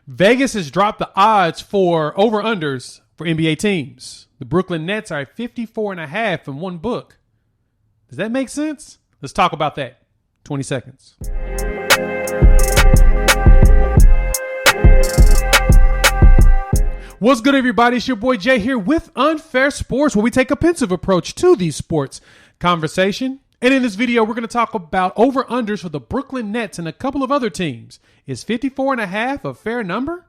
Vegas has dropped the odds for over-unders for NBA teams. The Brooklyn Nets are at 54.5 in one book. Does that make sense? Let's talk about that. 20 seconds. What's good, everybody? It's your boy Jay here with Unfair Sports, where we take a pensive approach to the sports conversation. And in this video, we're going to talk about over-unders for the Brooklyn Nets and a couple of other teams. Is 54.5 a fair number?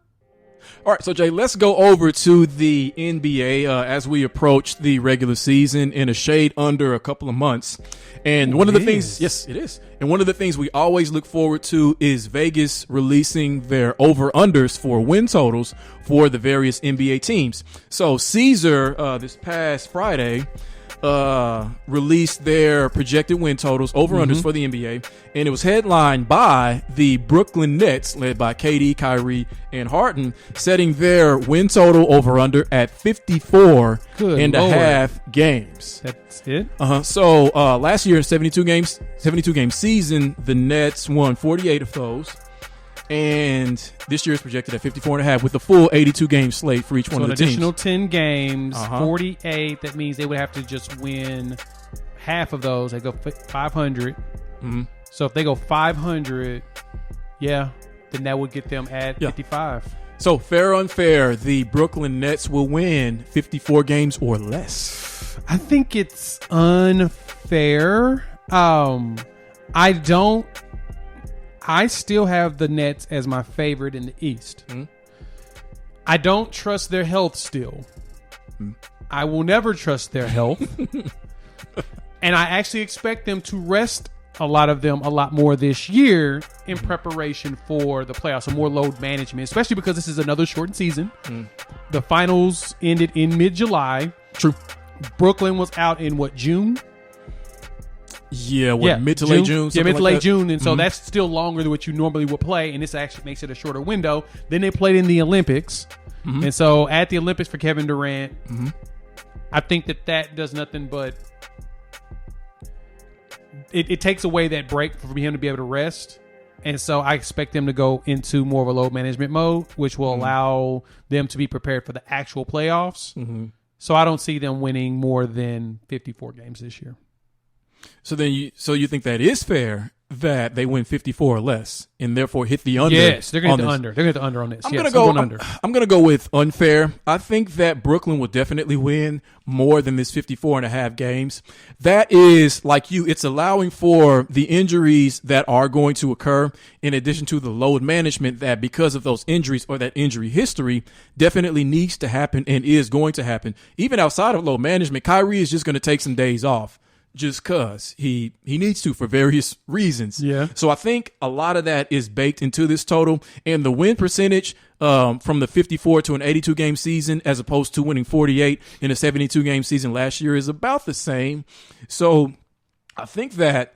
All right, so Jay, let's go over to the NBA as we approach the regular season in a shade under a couple of months. And one of the things, yes, it is. And one of the things we always look forward to is Vegas releasing their over-unders for win totals for the various NBA teams. So Caesar, this past Friday, released their projected win totals, over-unders for the NBA, and it was headlined by the Brooklyn Nets, led by KD, Kyrie, and Harden, setting their win total over-under at 54 and a half games. That's it? So last year in 72 game season, the Nets won 48 of those. And this year is projected at 54.5 with the full 82-game slate for each one of the teams. So an additional 10 games, 48. That means they would have to just win half of those. They go 500. So if they go 500, then that would get them at 55. So fair or unfair, the Brooklyn Nets will win 54 games or less. I think it's unfair. I still have the Nets as my favorite in the East. I don't trust their health still. I will never trust their health. And I actually expect them to rest a lot of them a lot more this year in preparation for the playoffs, so more load management, especially because this is another shortened season. The finals ended in mid-July. True. Brooklyn was out in June? Mid to late June. Mid to late June. And so that's still longer than what you normally would play. And this actually makes it a shorter window. Then they played in the Olympics. And so at the Olympics for Kevin Durant, I think that does nothing but it takes away that break for him to be able to rest. And so I expect them to go into more of a load management mode, which will allow them to be prepared for the actual playoffs. So I don't see them winning more than 54 games this year. So you think that is fair that they win 54 or less and therefore hit the under? Yes, they're going to hit the under. They're going to hit the under on this. I'm going to go with unfair. I think that Brooklyn will definitely win more than this 54 and a half games. That is, like you, it's allowing for the injuries that are going to occur in addition to the load management that because of those injuries or that injury history definitely needs to happen and is going to happen. Even outside of load management, Kyrie is just going to take some days off. Just because he needs to for various reasons. So I think a lot of that is baked into this total. And the win percentage from the 54 to an 82-game season as opposed to winning 48 in a 72-game season last year is about the same. So I think that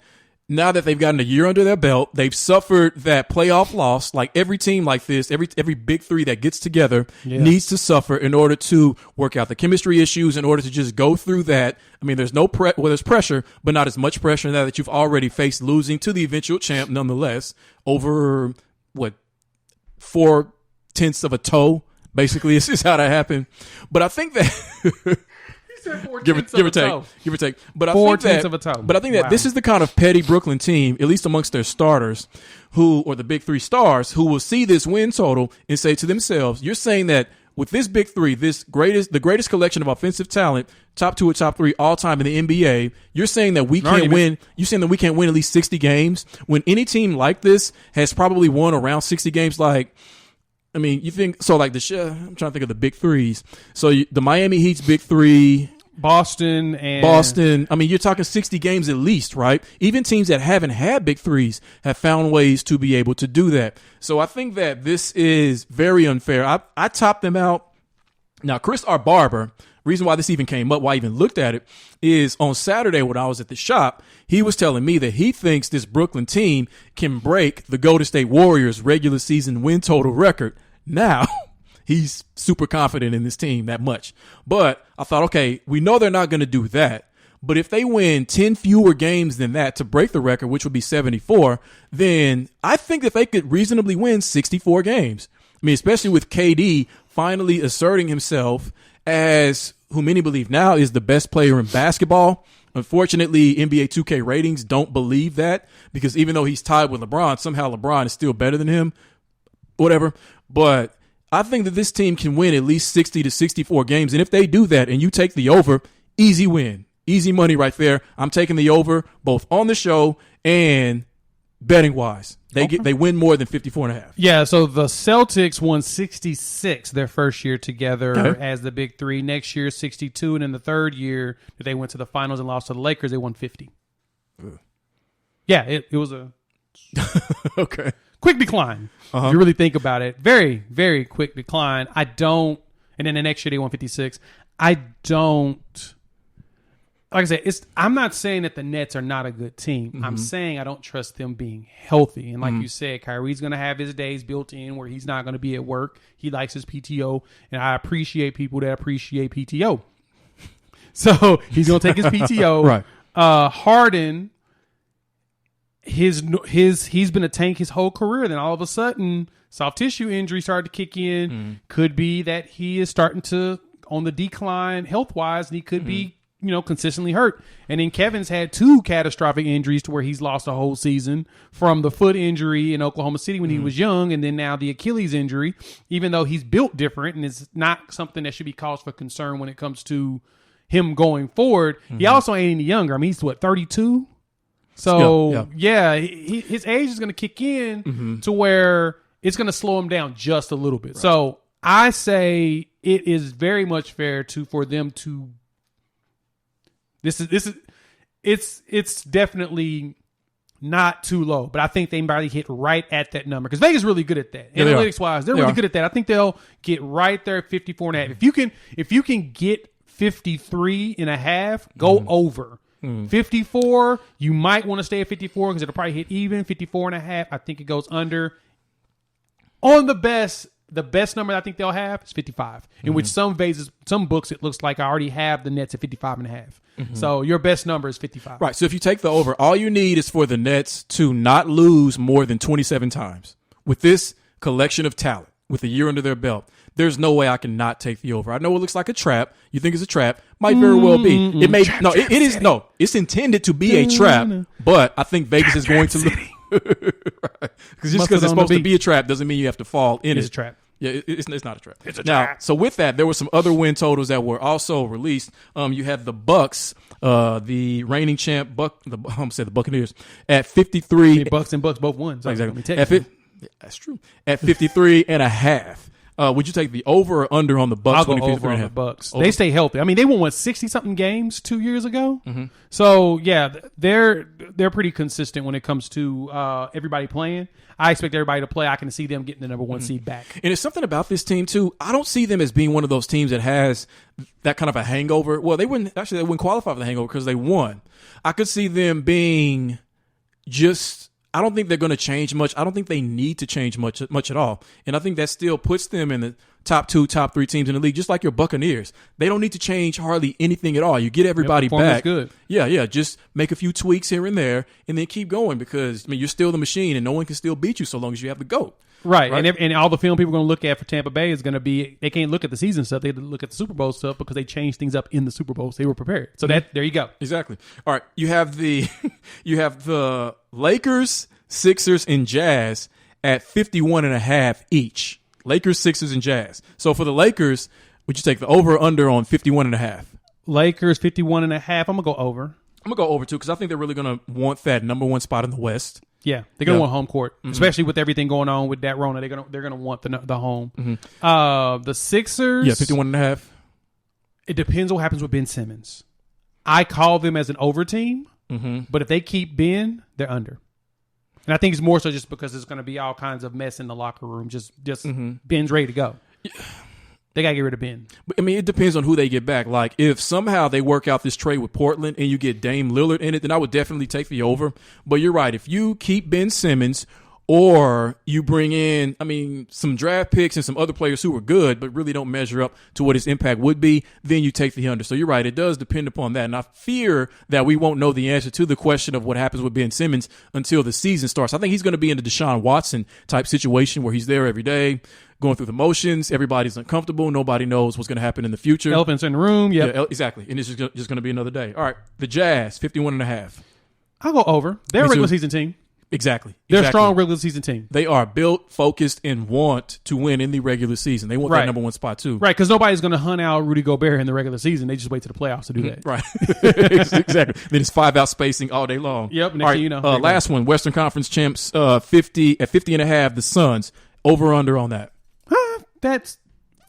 now that they've gotten a year under their belt, they've suffered that playoff loss. Like every team like this, every big three that gets together needs to suffer in order to work out the chemistry issues, in order to just go through that. I mean, there's there's pressure, but not as much pressure now that you've already faced losing to the eventual champ nonetheless over 4/10 of a toe, basically is how that happened. But I think that give or take. But I think that this is the kind of petty Brooklyn team, at least amongst their starters, or the big three stars, who will see this win total and say to themselves, "You're saying that with this big three, the greatest collection of offensive talent, top two or top three all time in the NBA, you're saying that we can't win. You're saying that we can't win at least 60 games when any team like this has probably won around 60 games, like." I mean, you think so? Like I'm trying to think of the big threes. So the Miami Heat's big three, Boston. I mean, you're talking 60 games at least, right? Even teams that haven't had big threes have found ways to be able to do that. So I think that this is very unfair. I topped them out. Now, Chris R. Barber, reason why this even came up, why I even looked at it, is on Saturday when I was at the shop, he was telling me that he thinks this Brooklyn team can break the Golden State Warriors regular season win total record. Now, he's super confident in this team that much. But I thought, okay, we know they're not going to do that. But if they win 10 fewer games than that to break the record, which would be 74, then I think that they could reasonably win 64 games. I mean, especially with KD finally asserting himself as who many believe now is the best player in basketball. Unfortunately, NBA 2K ratings don't believe that because even though he's tied with LeBron, somehow LeBron is still better than him, whatever. But I think that this team can win at least 60 to 64 games. And if they do that and you take the over, easy win, easy money right there. I'm taking the over both on the show and betting wise. They win more than 54.5. Yeah, so the Celtics won 66 their first year together as the Big Three. Next year, 62. And in the third year that they went to the finals and lost to the Lakers, they won 50. Ugh. Yeah, it was a okay quick decline. If you really think about it. Very, very quick decline. And then the next year they won 56. Like I said, I'm not saying that the Nets are not a good team. I'm saying I don't trust them being healthy. And like you said, Kyrie's going to have his days built in where he's not going to be at work. He likes his PTO, and I appreciate people that appreciate PTO. So he's going to take his PTO. Right. Harden, he's been a tank his whole career. Then all of a sudden, soft tissue injury started to kick in. Could be that he is starting to on the decline health wise, and he could be consistently hurt. And then Kevin's had 2 catastrophic injuries to where he's lost a whole season, from the foot injury in Oklahoma City when he was young, and then now the Achilles injury, even though he's built different and it's not something that should be cause for concern when it comes to him going forward. He also ain't any younger. I mean, he's 32? So his age is going to kick in to where it's going to slow him down just a little bit. Right. So I say it is very much fair for them to It's definitely not too low, but I think they probably hit right at that number because Vegas is really good at that. Yeah, Analytics wise, they're really good at that. I think they'll get right there at 54.5. If you can get 53.5, go over. 54, you might want to stay at 54 because it'll probably hit even. 54.5, I think it goes under. On the best number I think they'll have is 55, in which some books it looks like I already have the Nets at 55.5. So your best number is 55. Right. So if you take the over, all you need is for the Nets to not lose more than 27 times. With this collection of talent, with a year under their belt, there's no way I can not take the over. I know it looks like a trap. You think it's a trap. Might very well be. It may trap, no. It is no. It's intended to be a trap, but I think Vegas is going to lose. Right. Because just because it's supposed to be a trap doesn't mean you have to fall in it. It's a trap. Yeah, it's not a trap. It's a trap. Now, so with that, there were some other win totals that were also released. You had the Bucks, the reigning champ, the Buccaneers at 53. Bucks and Bucks both won. So exactly. That's true. At 53.5. Would you take the over or under on the Bucks? I'll go over on the Bucks. Over. They stay healthy. I mean, they won 60-something games 2 years ago. So yeah, they're pretty consistent when it comes to everybody playing. I expect everybody to play. I can see them getting the number 1 seed back. And it's something about this team too. I don't see them as being one of those teams that has that kind of a hangover. Well, they wouldn't qualify for the hangover because they won. I could see them being just. I don't think they're going to change much. I don't think they need to change much at all. And I think that still puts them in the top 2, top 3 teams in the league, just like your Buccaneers. They don't need to change hardly anything at all. You get everybody back. Good. Yeah. Just make a few tweaks here and there and then keep going because, I mean, you're still the machine and no one can still beat you so long as you have the GOAT. Right. And all the film people are going to look at for Tampa Bay is going to be they can't look at the season stuff. They have to look at the Super Bowl stuff because they changed things up in the Super Bowl. So they were prepared. So there you go. Exactly. All right. You have the Lakers, Sixers, and Jazz at 51.5 each. Lakers, Sixers, and Jazz. So for the Lakers, would you take the over or under on 51.5? Lakers 51.5. I'm gonna go over. I'm gonna go over too because I think they're really gonna want that number 1 spot in the West. Yeah, they're gonna want home court, especially with everything going on with that Rona. They're gonna want the home. The Sixers. Yeah, 51.5. It depends what happens with Ben Simmons. I call them as an over team, but if they keep Ben, they're under. And I think it's more so just because there's going to be all kinds of mess in the locker room. Just Ben's ready to go. They got to get rid of Ben. I mean, it depends on who they get back. Like, if somehow they work out this trade with Portland and you get Dame Lillard in it, then I would definitely take the over. But you're right. If you keep Ben Simmons or you bring in, some draft picks and some other players who were good but really don't measure up to what his impact would be, then you take the under. So you're right. It does depend upon that. And I fear that we won't know the answer to the question of what happens with Ben Simmons until the season starts. I think he's going to be in a Deshaun Watson type situation where he's there every day, going through the motions. Everybody's uncomfortable. Nobody knows what's going to happen in the future. Elephants in the room. Yep. Yeah, exactly. And it's just going to be another day. All right. The Jazz, 51.5. I'll go over. They're a regular season team. Exactly. They're a strong regular season team. They are built, focused, and want to win in the regular season. They want that number one spot, too. Right, because nobody's going to hunt out Rudy Gobert in the regular season. They just wait to the playoffs to do that. Right. Exactly. Then it's 5-out spacing all day long. Yep. Next all right, thing you know. Last one, Western Conference champs, 50.5, the Suns. Over under on that. That's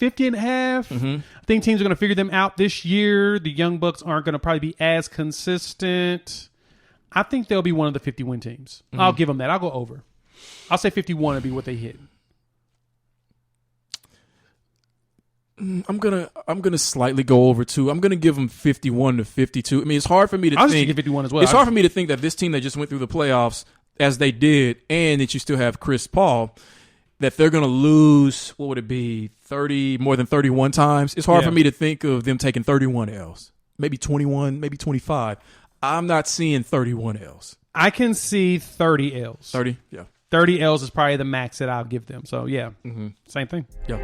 50.5. I think teams are going to figure them out this year. The Young Bucks aren't going to probably be as consistent. I think they'll be one of the 50-win teams. I'll give them that. I'll go over. I'll say 51 would be what they hit. I'm gonna slightly go over too. I'm gonna give them 51 to 52. It's hard for me to I'll think. Just 51 as well. It's hard for me to think that this team that just went through the playoffs as they did, and that you still have Chris Paul, that they're gonna lose. What would it be? More than 31 times. It's hard for me to think of them taking 31 L's. Maybe 21, maybe 25. I'm not seeing 31 L's. I can see 30 L's. 30? Yeah. 30 L's is probably the max that I'll give them. So, yeah, same thing. Yeah.